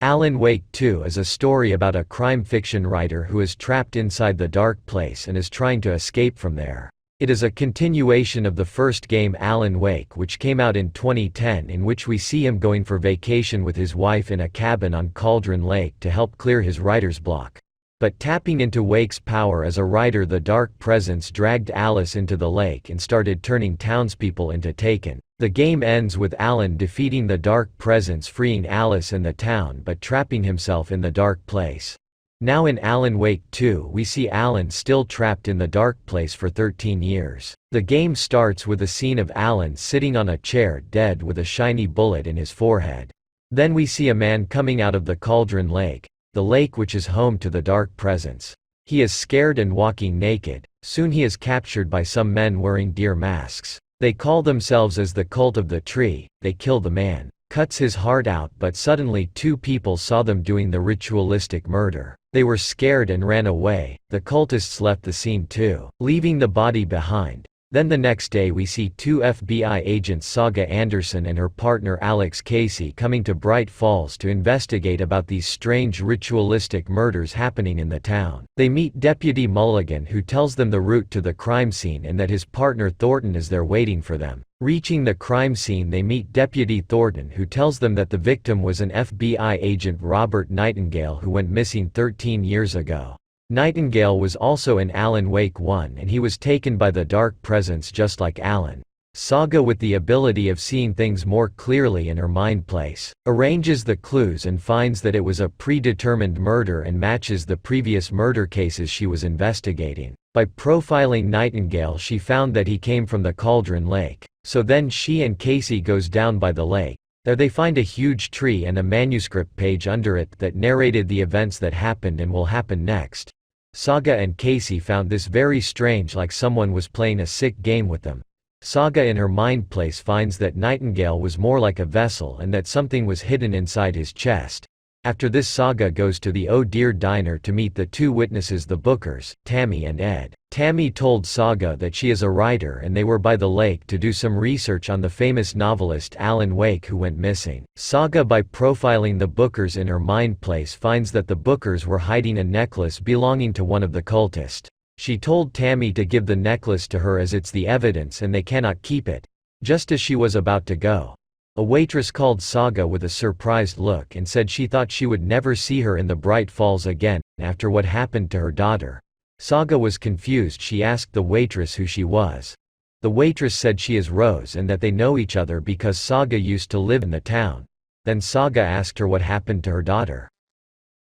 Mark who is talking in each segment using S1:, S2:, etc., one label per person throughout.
S1: Alan Wake 2 is a story about a crime fiction writer who is trapped inside the dark place and is trying to escape from there. It is a continuation of the first game Alan Wake, which came out in 2010, in which we see him going for vacation with his wife in a cabin on Cauldron Lake to help clear his writer's block. But tapping into Wake's power as a writer, the dark presence dragged Alice into the lake and started turning townspeople into Taken. The game ends with Alan defeating the dark presence, freeing Alice and the town, but trapping himself in the dark place. Now in Alan Wake 2 we see Alan still trapped in the dark place for 13 years. The game starts with a scene of Alan sitting on a chair dead with a shiny bullet in his forehead. Then we see a man coming out of the Cauldron Lake, the lake which is home to the dark presence. He is scared and walking naked. Soon he is captured by some men wearing deer masks. They call themselves as the Cult of the Tree. They kill the man, cuts his heart out, but suddenly two people saw them doing the ritualistic murder. They were scared and ran away. The cultists left the scene too, leaving the body behind. Then the next day we see two FBI agents, Saga Anderson and her partner Alex Casey, coming to Bright Falls to investigate about these strange ritualistic murders happening in the town. They meet Deputy Mulligan, who tells them the route to the crime scene and that his partner Thornton is there waiting for them. Reaching the crime scene, they meet Deputy Thornton, who tells them that the victim was an FBI agent, Robert Nightingale, who went missing 13 years ago. Nightingale was also in Alan Wake 1 and he was taken by the dark presence just like Alan. Saga, with the ability of seeing things more clearly in her mind place, arranges the clues and finds that it was a predetermined murder and matches the previous murder cases she was investigating. By profiling Nightingale, she found that he came from the Cauldron Lake. So then she and Casey goes down by the lake. There they find a huge tree and a manuscript page under it that narrated the events that happened and will happen next. Saga and Casey found this very strange, like someone was playing a sick game with them. Saga in her mind place finds that Nightingale was more like a vessel and that something was hidden inside his chest. After this, Saga goes to the Oh Dear Diner to meet the two witnesses, the Bookers, Tammy and Ed. Tammy told Saga that she is a writer and they were by the lake to do some research on the famous novelist Alan Wake who went missing. Saga, by profiling the Bookers in her mind place, finds that the Bookers were hiding a necklace belonging to one of the cultists. She told Tammy to give the necklace to her as it's the evidence and they cannot keep it. Just as she was about to go, a waitress called Saga with a surprised look and said she thought she would never see her in the Bright Falls again after what happened to her daughter. Saga was confused. She asked the waitress who she was. The waitress said she is Rose and that they know each other because Saga used to live in the town. Then Saga asked her what happened to her daughter.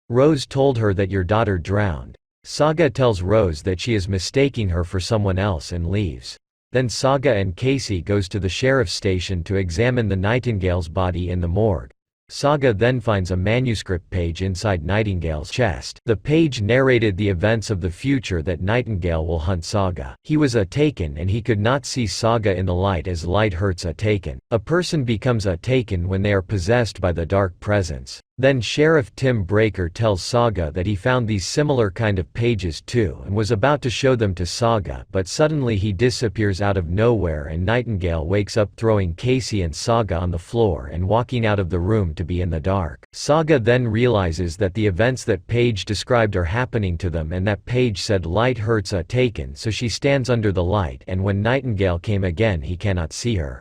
S1: Rose told her that your daughter drowned. Saga tells Rose that she is mistaking her for someone else and leaves. Then Saga and Casey goes to the sheriff's station to examine the Nightingale's body in the morgue. Saga then finds a manuscript page inside Nightingale's chest. The page narrated the events of the future that Nightingale will hunt Saga. He was a Taken and he could not see Saga in the light as light hurts a Taken. A person becomes a Taken when they are possessed by the dark presence. Then Sheriff Tim Breaker tells Saga that he found these similar kind of pages too and was about to show them to Saga, but suddenly he disappears out of nowhere and Nightingale wakes up throwing Casey and Saga on the floor and walking out of the room to be in the dark. Saga then realizes that the events that page described are happening to them and that page said light hurts a Taken, so she stands under the light and when Nightingale came again he cannot see her.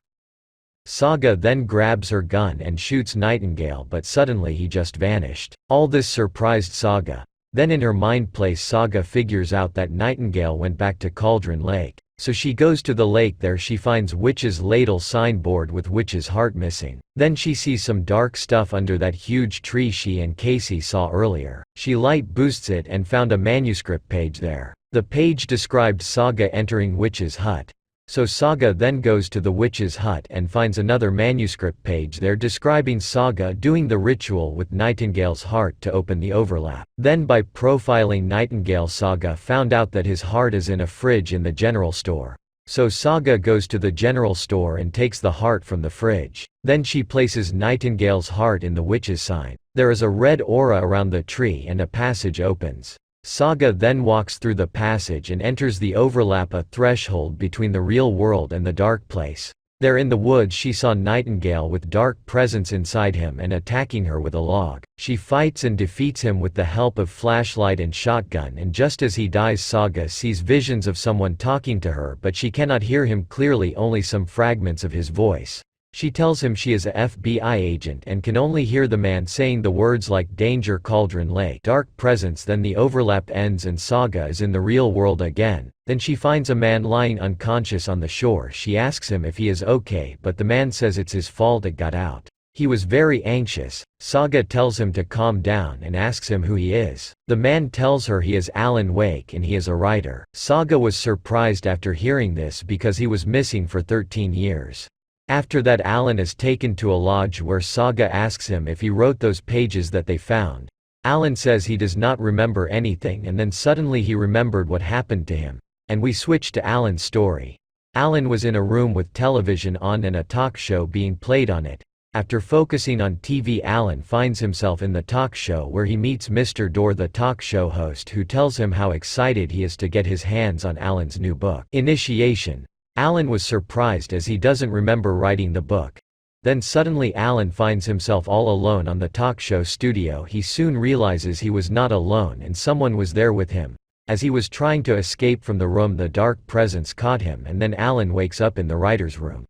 S1: Saga then grabs her gun and shoots Nightingale, but suddenly he just vanished. All this surprised Saga. Then in her mind place, Saga figures out that Nightingale went back to Cauldron Lake. So she goes to the lake. There she finds Witch's Ladle signboard with Witch's heart missing. Then she sees some dark stuff under that huge tree she and Casey saw earlier. She light boosts it and found a manuscript page there. The page described Saga entering Witch's hut. So Saga then goes to the witch's hut and finds another manuscript page there describing Saga doing the ritual with Nightingale's heart to open the overlap. Then by profiling Nightingale, Saga found out that his heart is in a fridge in the general store. So Saga goes to the general store and takes the heart from the fridge. Then she places Nightingale's heart in the witch's sign. There is a red aura around the tree and a passage opens. Saga then walks through the passage and enters the overlap, a threshold between the real world and the dark place. There in the woods she saw Nightingale with dark presence inside him and attacking her with a log. She fights and defeats him with the help of flashlight and shotgun, and just as he dies, Saga sees visions of someone talking to her, but she cannot hear him clearly, only some fragments of his voice. She tells him she is a FBI agent and can only hear the man saying the words like danger, Cauldron Lake, dark presence. Then the overlap ends and Saga is in the real world again. Then she finds a man lying unconscious on the shore. She asks him if he is okay, but the man says it's his fault it got out. He was very anxious. Saga tells him to calm down and asks him who he is. The man tells her he is Alan Wake and he is a writer. Saga was surprised after hearing this because he was missing for 13 years. After that, Alan is taken to a lodge where Saga asks him if he wrote those pages that they found. Alan says he does not remember anything, and then suddenly he remembered what happened to him. And we switch to Alan's story. Alan was in a room with television on and a talk show being played on it. After focusing on TV, Alan finds himself in the talk show where he meets Mr. Dorr, the talk show host, who tells him how excited he is to get his hands on Alan's new book, Initiation. Alan was surprised as he doesn't remember writing the book. Then suddenly Alan finds himself all alone on the talk show studio. He soon realizes he was not alone and someone was there with him. As he was trying to escape from the room, the dark presence caught him, and then Alan wakes up in the writer's room.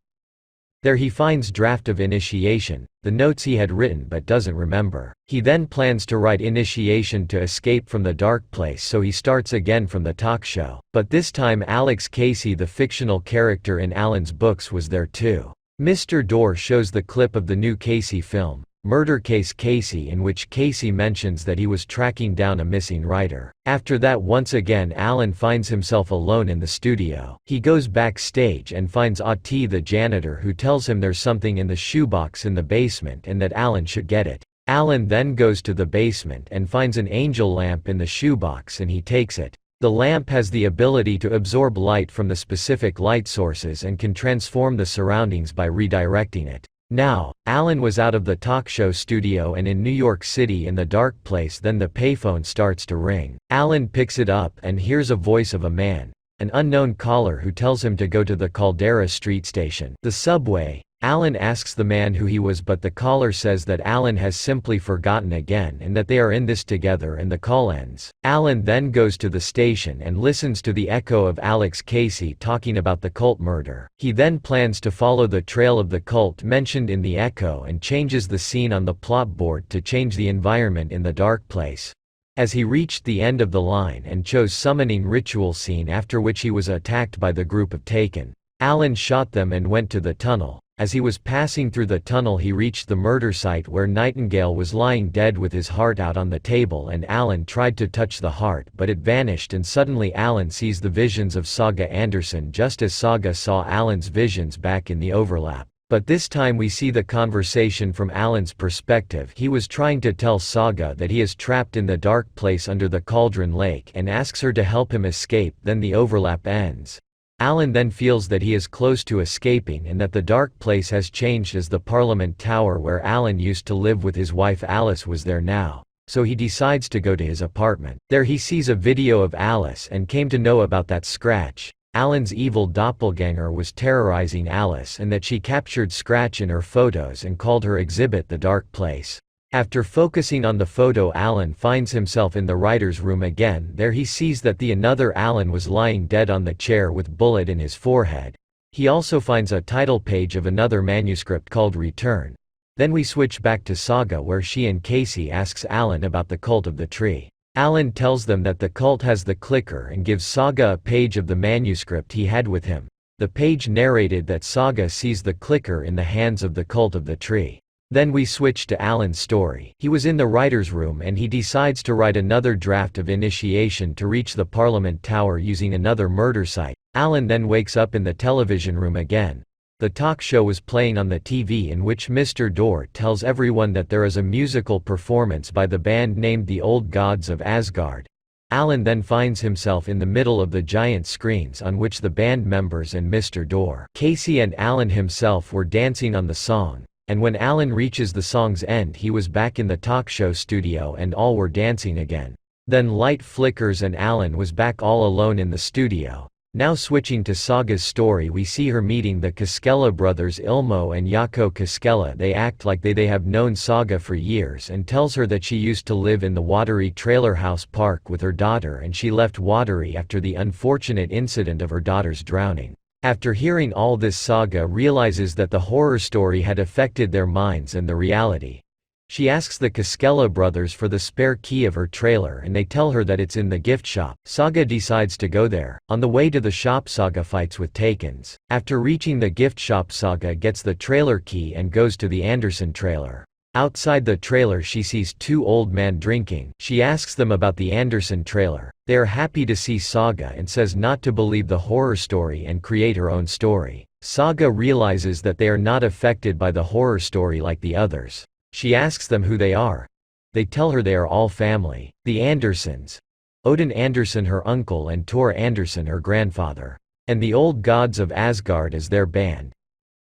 S1: There he finds draft of Initiation, the notes he had written but doesn't remember. He then plans to write Initiation to escape from the dark place, so he starts again from the talk show. But this time Alex Casey, the fictional character in Alan's books, was there too. Mr. Dorr shows the clip of the new Casey film, Murder Case Casey, in which Casey mentions that he was tracking down a missing writer. After that, once again Alan finds himself alone in the studio. He goes backstage and finds Ati, the janitor, who tells him there's something in the shoebox in the basement and that Alan should get it. Alan then goes to the basement and finds an angel lamp in the shoebox and he takes it. The lamp has the ability to absorb light from the specific light sources and can transform the surroundings by redirecting it. Now, Alan was out of the talk show studio and in New York City in the dark place. Then the payphone starts to ring. Alan picks it up and hears a voice of a man, an unknown caller, who tells him to go to the Caldera Street station, the subway. Alan asks the man who he was, but the caller says that Alan has simply forgotten again and that they are in this together, and the call ends. Alan then goes to the station and listens to the echo of Alex Casey talking about the cult murder. He then plans to follow the trail of the cult mentioned in the echo and changes the scene on the plot board to change the environment in the dark place. As he reached the end of the line and chose summoning ritual scene, after which he was attacked by the group of Taken. Alan shot them and went to the tunnel. As he was passing through the tunnel, he reached the murder site where Nightingale was lying dead with his heart out on the table, and Alan tried to touch the heart but it vanished, and suddenly Alan sees the visions of Saga Anderson just as Saga saw Alan's visions back in the overlap. But this time we see the conversation from Alan's perspective. He was trying to tell Saga that he is trapped in the dark place under the Cauldron Lake and asks her to help him escape. Then the overlap ends. Alan then feels that he is close to escaping and that the dark place has changed, as the Parliament Tower where Alan used to live with his wife Alice was there now. So he decides to go to his apartment. There he sees a video of Alice and came to know about that Scratch, Alan's evil doppelganger, was terrorizing Alice and that she captured Scratch in her photos and called her exhibit the Dark Place. After focusing on the photo, Alan finds himself in the writer's room again. There he sees that the another Alan was lying dead on the chair with bullet in his forehead. He also finds a title page of another manuscript called Return. Then we switch back to Saga where she and Casey asks Alan about the cult of the tree. Alan tells them that the cult has the clicker and gives Saga a page of the manuscript he had with him. The page narrated that Saga sees the clicker in the hands of the cult of the tree. Then we switch to Alan's story. He was in the writer's room and he decides to write another draft of Initiation to reach the Parliament Tower using another murder site. Alan then wakes up in the television room again. The talk show was playing on the TV in which Mr. Dorr tells everyone that there is a musical performance by the band named the Old Gods of Asgard. Alan then finds himself in the middle of the giant screens on which the band members and Mr. Dorr, Casey and Alan himself were dancing on the song. And when Alan reaches the song's end, he was back in the talk show studio and all were dancing again. Then light flickers and Alan was back all alone in the studio. Now switching to Saga's story, we see her meeting the Koskela brothers Ilmo and Jaakko Koskela. They act like they have known Saga for years and tells her that she used to live in the Watery trailer house park with her daughter and she left Watery after the unfortunate incident of her daughter's drowning. After hearing all this, Saga realizes that the horror story had affected their minds and the reality. She asks the Koskela brothers for the spare key of her trailer and they tell her that it's in the gift shop. Saga decides to go there. On the way to the shop, Saga fights with Takens. After reaching the gift shop, Saga gets the trailer key and goes to the Anderson trailer. Outside the trailer she sees two old men drinking. She asks them about the Anderson trailer. They are happy to see Saga and says not to believe the horror story and create her own story. Saga realizes that they are not affected by the horror story like the others. She asks them who they are. They tell her they are all family. The Andersons. Odin Anderson, her uncle, and Tor Anderson, her grandfather. And the old gods of Asgard as their band.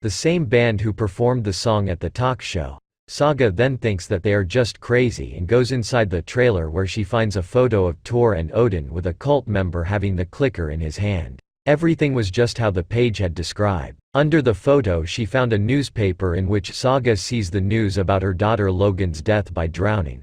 S1: The same band who performed the song at the talk show. Saga then thinks that they are just crazy and goes inside the trailer where she finds a photo of Tor and Odin with a cult member having the clicker in his hand. Everything was just how the page had described. Under the photo she found a newspaper in which Saga sees the news about her daughter Logan's death by drowning.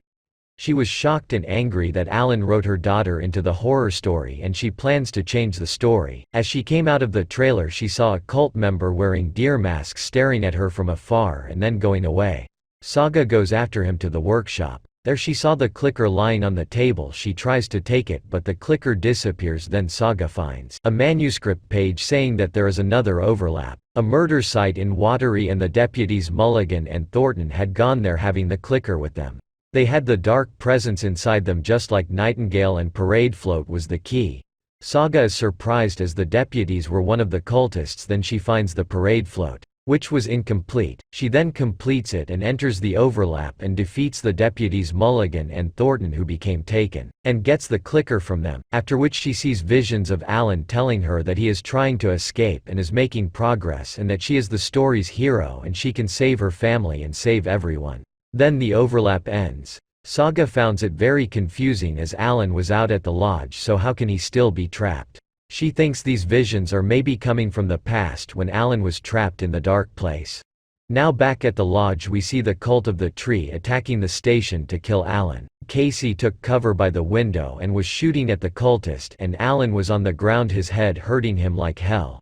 S1: She was shocked and angry that Alan wrote her daughter into the horror story and she plans to change the story. As she came out of the trailer she saw a cult member wearing deer masks staring at her from afar and then going away. Saga goes after him to the workshop. There she saw the clicker lying on the table. She tries to take it but the clicker disappears. Then Saga finds a manuscript page saying that there is another overlap. A murder site in Watery and the deputies Mulligan and Thornton had gone there having the clicker with them. They had the dark presence inside them just like Nightingale, and Parade Float was the key. Saga is surprised as the deputies were one of the cultists. Then she finds the Parade Float, which was incomplete. She then completes it and enters the overlap and defeats the deputies Mulligan and Thornton who became taken, and gets the clicker from them, after which she sees visions of Alan telling her that he is trying to escape and is making progress and that she is the story's hero and she can save her family and save everyone. Then the overlap ends. Saga finds it very confusing as Alan was out at the lodge, so how can he still be trapped? She thinks these visions are maybe coming from the past when Alan was trapped in the dark place. Now back at the lodge we see the cult of the tree attacking the station to kill Alan. Casey took cover by the window and was shooting at the cultist and Alan was on the ground, his head hurting him like hell.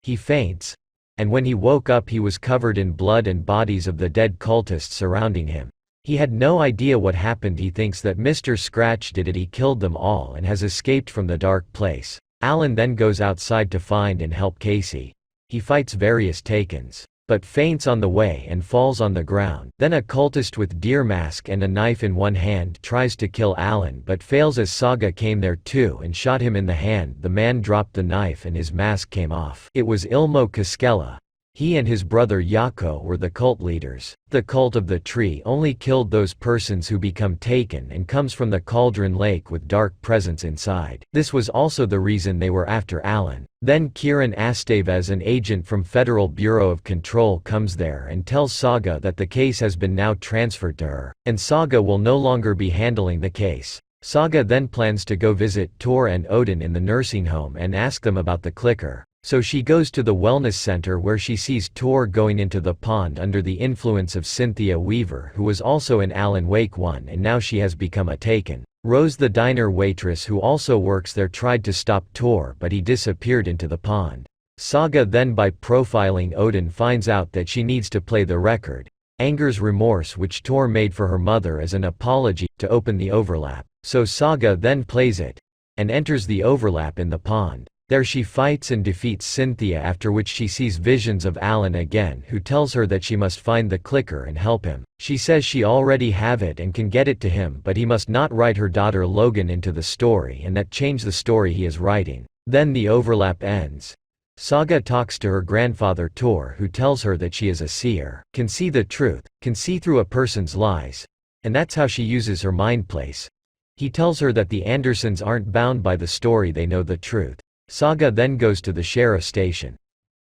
S1: He faints. And when he woke up he was covered in blood and bodies of the dead cultists surrounding him. He had no idea what happened. He thinks that Mr. Scratch did it. He killed them all and has escaped from the dark place. Alan then goes outside to find and help Casey. He fights various Takens, but faints on the way and falls on the ground. Then a cultist with deer mask and a knife in one hand tries to kill Alan but fails as Saga came there too and shot him in the hand. The man dropped the knife and his mask came off. It was Ilmo Koskela. He and his brother Jaakko were the cult leaders. The cult of the tree only killed those persons who become taken and comes from the Cauldron Lake with dark presence inside. This was also the reason they were after Alan. Then Kieran Astevez, an agent from Federal Bureau of Control, comes there and tells Saga that the case has been now transferred to her, and Saga will no longer be handling the case. Saga then plans to go visit Tor and Odin in the nursing home and ask them about the clicker. So she goes to the wellness center where she sees Tor going into the pond under the influence of Cynthia Weaver, who was also in Alan Wake 1 and now she has become a Taken. Rose, the diner waitress who also works there, tried to stop Tor but he disappeared into the pond. Saga then, by profiling Odin, finds out that she needs to play the record, Anger's Remorse, which Tor made for her mother as an apology, to open the overlap. So Saga then plays it, and enters the overlap in the pond. There she fights and defeats Cynthia, after which she sees visions of Alan again, who tells her that she must find the clicker and help him. She says she already have it and can get it to him, but he must not write her daughter Logan into the story and that change the story he is writing. Then the overlap ends. Saga talks to her grandfather Tor, who tells her that she is a seer, can see the truth, can see through a person's lies, and that's how she uses her mind place. He tells her that the Andersons aren't bound by the story, they know the truth. Saga then goes to the sheriff's station.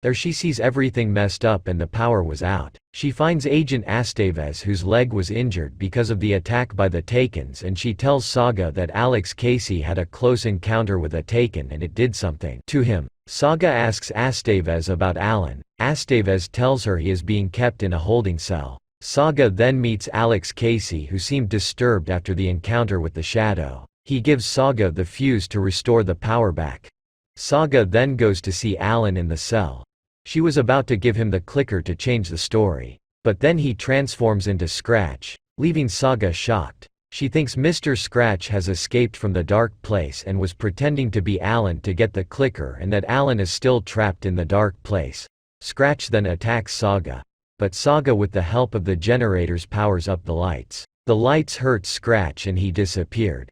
S1: There she sees everything messed up and the power was out. She finds Agent Astevez, whose leg was injured because of the attack by the Takens, and she tells Saga that Alex Casey had a close encounter with a Taken and it did something to him. Saga asks Astevez about Alan. Astevez tells her he is being kept in a holding cell. Saga then meets Alex Casey, who seemed disturbed after the encounter with the shadow. He gives Saga the fuse to restore the power back. Saga then goes to see Alan in the cell. She was about to give him the clicker to change the story. But then he transforms into Scratch, leaving Saga shocked. She thinks Mr. Scratch has escaped from the dark place and was pretending to be Alan to get the clicker, and that Alan is still trapped in the dark place. Scratch then attacks Saga. But Saga, with the help of the generators, powers up the lights. The lights hurt Scratch and he disappeared.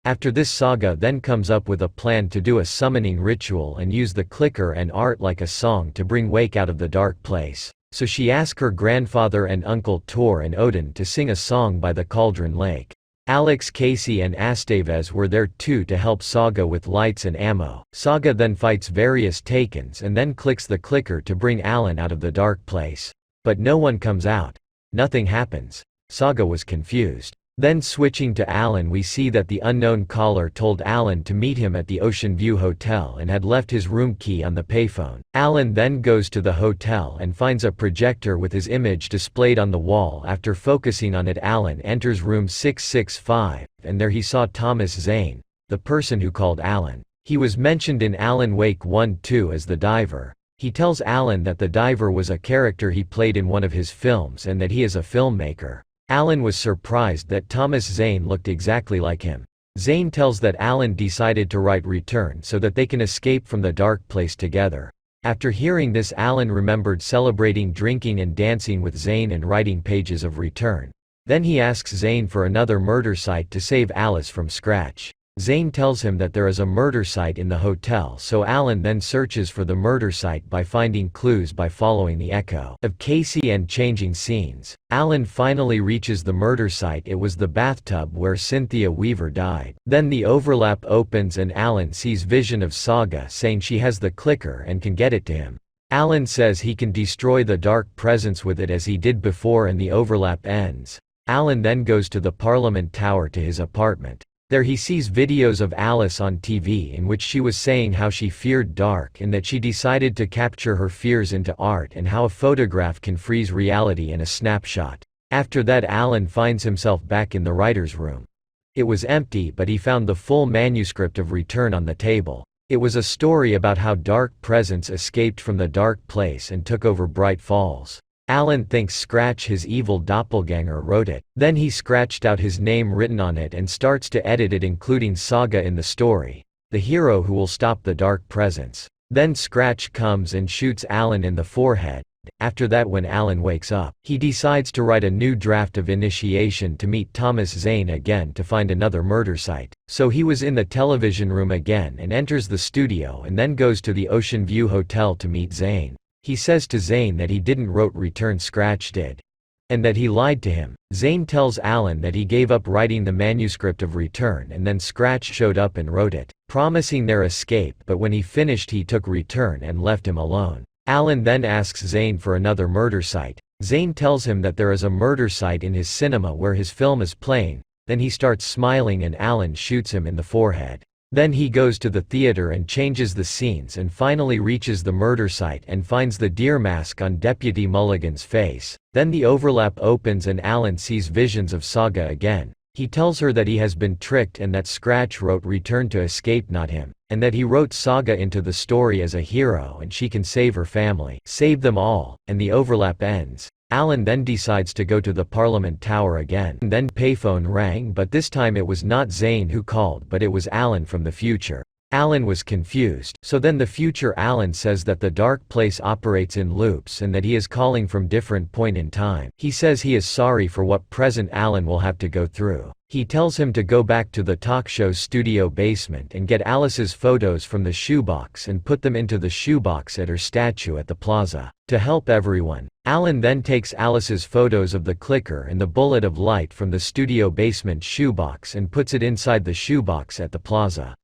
S1: After this, Saga then comes up with a plan to do a summoning ritual and use the clicker and art like a song to bring Wake out of the dark place. So she asks her grandfather and uncle Tor and Odin to sing a song by the Cauldron Lake. Alex Casey and Astevez were there too to help Saga with lights and ammo. Saga then fights various Takens and then clicks the clicker to bring Alan out of the dark place. But no one comes out. Nothing happens. Saga was confused. Then switching to Alan, we see that the unknown caller told Alan to meet him at the Ocean View Hotel and had left his room key on the payphone. Alan then goes to the hotel and finds a projector with his image displayed on the wall. After focusing on it, Alan enters room 665, and there he saw Thomas Zane, the person who called Alan. He was mentioned in Alan Wake 1-2 as the diver. He tells Alan that the diver was a character he played in one of his films and that he is a filmmaker. Alan was surprised that Thomas Zane looked exactly like him. Zane tells that Alan decided to write Return so that they can escape from the dark place together. After hearing this, Alan remembered celebrating drinking and dancing with Zane and writing pages of Return. Then he asks Zane for another murder site to save Alice from Scratch. Zane tells him that there is a murder site in the hotel, so Alan then searches for the murder site by finding clues by following the echo of Casey and changing scenes. Alan finally reaches the murder site. It was the bathtub where Cynthia Weaver died. Then the overlap opens and Alan sees vision of Saga saying she has the clicker and can get it to him. Alan says he can destroy the dark presence with it as he did before, and the overlap ends. Alan then goes to the Parliament Tower to his apartment. There he sees videos of Alice on TV in which she was saying how she feared dark and that she decided to capture her fears into art, and how a photograph can freeze reality in a snapshot. After that, Alan finds himself back in the writer's room. It was empty, but he found the full manuscript of Return on the table. It was a story about how dark presence escaped from the dark place and took over Bright Falls. Alan thinks Scratch, his evil doppelganger, wrote it. Then he scratched out his name written on it and starts to edit it, including Saga in the story, the hero who will stop the dark presence. Then Scratch comes and shoots Alan in the forehead. After that, when Alan wakes up, he decides to write a new draft of Initiation to meet Thomas Zane again to find another murder site. So he was in the television room again and enters the studio and then goes to the Ocean View Hotel to meet Zane. He says to Zane that he didn't wrote Return, Scratch did, and that he lied to him. Zane tells Alan that he gave up writing the manuscript of Return and then Scratch showed up and wrote it, promising their escape, but when he finished he took Return and left him alone. Alan then asks Zane for another murder site. Zane tells him that there is a murder site in his cinema where his film is playing. Then he starts smiling and Alan shoots him in the forehead. Then he goes to the theater and changes the scenes and finally reaches the murder site and finds the deer mask on Deputy Mulligan's face. Then the overlap opens and Alan sees visions of Saga again. He tells her that he has been tricked and that Scratch wrote Return to escape, not him, and that he wrote Saga into the story as a hero and she can save her family, save them all, and the overlap ends. Alan then decides to go to the Parliament Tower again. Then payphone rang, but this time it was not Zane who called, but it was Alan from the future. Alan was confused. So then the future Alan says that the dark place operates in loops and that he is calling from different point in time. He says he is sorry for what present Alan will have to go through. He tells him to go back to the talk show studio basement and get Alice's photos from the shoebox and put them into the shoebox at her statue at the plaza. To help everyone, Alan then takes Alice's photos of the clicker and the bullet of light from the studio basement shoebox and puts it inside the shoebox at the plaza.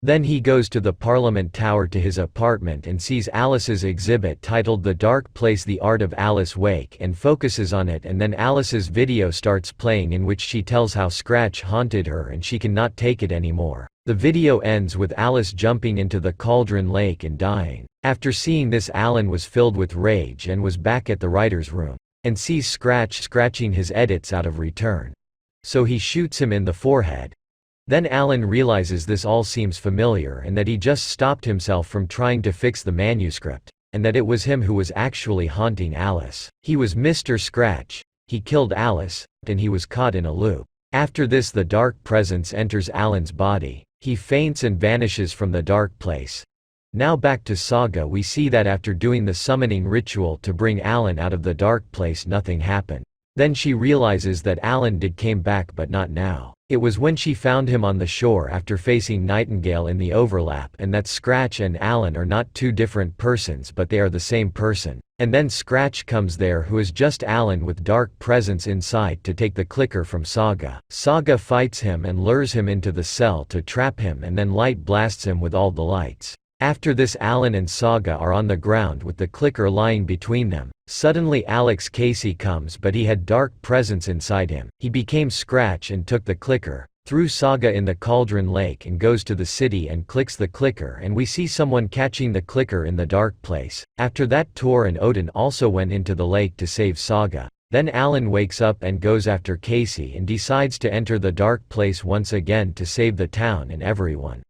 S1: Then he goes to the Parliament Tower to his apartment and sees Alice's exhibit titled The Dark Place, The Art of Alice Wake, and focuses on it, and then Alice's video starts playing in which she tells how Scratch haunted her and she cannot take it anymore. The video ends with Alice jumping into the cauldron lake and dying. After seeing this, Alan was filled with rage and was back at the writer's room, and sees Scratch scratching his edits out of return. So he shoots him in the forehead. Then Alan realizes this all seems familiar and that he just stopped himself from trying to fix the manuscript, and that it was him who was actually haunting Alice. He was Mr. Scratch. He killed Alice, and he was caught in a loop. After this, the dark presence enters Alan's body. He faints and vanishes from the dark place. Now back to Saga. We see that after doing the summoning ritual to bring Alan out of the dark place, nothing happened. Then she realizes that Alan came back, but not now. It was when she found him on the shore after facing Nightingale in the overlap, and that Scratch and Alan are not two different persons but they are the same person. And then Scratch comes there, who is just Alan with dark presence inside, to take the clicker from Saga. Saga fights him and lures him into the cell to trap him, and then Light blasts him with all the lights. After this, Alan and Saga are on the ground with the clicker lying between them. Suddenly Alex Casey comes, but he had dark presence inside him. He became Scratch and took the clicker, threw Saga in the cauldron lake, and goes to the city and clicks the clicker, and we see someone catching the clicker in the dark place. After that, Tor and Odin also went into the lake to save Saga. Then Alan wakes up and goes after Casey and decides to enter the dark place once again to save the town and everyone.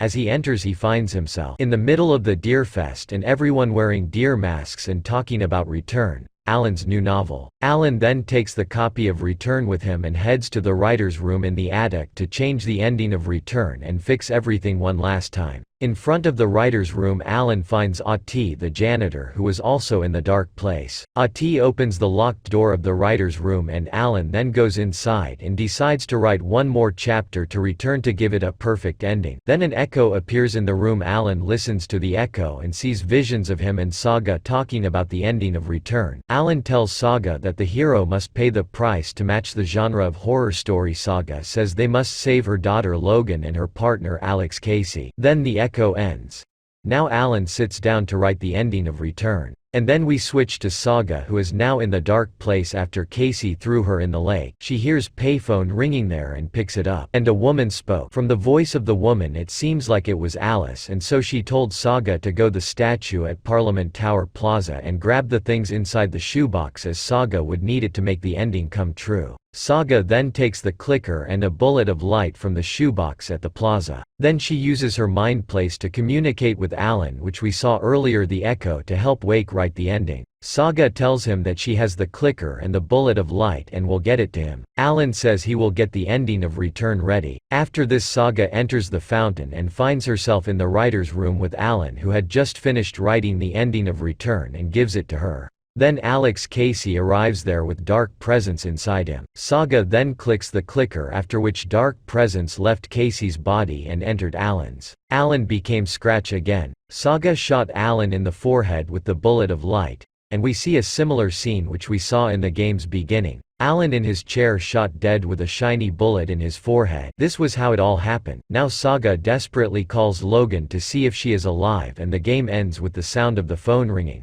S1: As he enters, he finds himself in the middle of the Deer Fest and everyone wearing deer masks and talking about Return, Alan's new novel. Alan then takes the copy of Return with him and heads to the writer's room in the attic to change the ending of Return and fix everything one last time. In front of the writer's room, Alan finds Ati, the janitor, who was also in the dark place. Ati opens the locked door of the writer's room, and Alan then goes inside and decides to write one more chapter to Return to give it a perfect ending. Then an echo appears in the room. Alan listens to the echo and sees visions of him and Saga talking about the ending of Return. Alan tells Saga that the hero must pay the price to match the genre of horror story. Saga says they must save her daughter Logan and her partner Alex Casey. Then the echo ends. Now Alan sits down to write the ending of Return. And then we switch to Saga, who is now in the dark place after Casey threw her in the lake. She hears payphone ringing there and picks it up. And a woman spoke. From the voice of the woman, it seems like it was Alice, and so she told Saga to go to the statue at Parliament Tower Plaza and grab the things inside the shoebox, as Saga would need it to make the ending come true. Saga then takes the clicker and a bullet of light from the shoebox at the plaza. Then she uses her mind place to communicate with Alan, which we saw earlier, the echo, to help Wake write the ending. Saga tells him that she has the clicker and the bullet of light and will get it to him. Alan says he will get the ending of Return ready. After this, Saga enters the fountain and finds herself in the writer's room with Alan, who had just finished writing the ending of Return, and gives it to her. Then Alex Casey arrives there with dark presence inside him. Saga then clicks the clicker, after which dark presence left Casey's body and entered Alan's. Alan became Scratch again. Saga shot Alan in the forehead with the bullet of light, and we see a similar scene which we saw in the game's beginning. Alan in his chair shot dead with a shiny bullet in his forehead. This was how it all happened. Now Saga desperately calls Logan to see if she is alive, and the game ends with the sound of the phone ringing.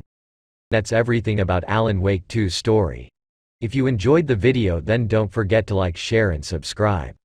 S1: That's everything about Alan Wake 2's story. If you enjoyed the video, then don't forget to like, share and subscribe.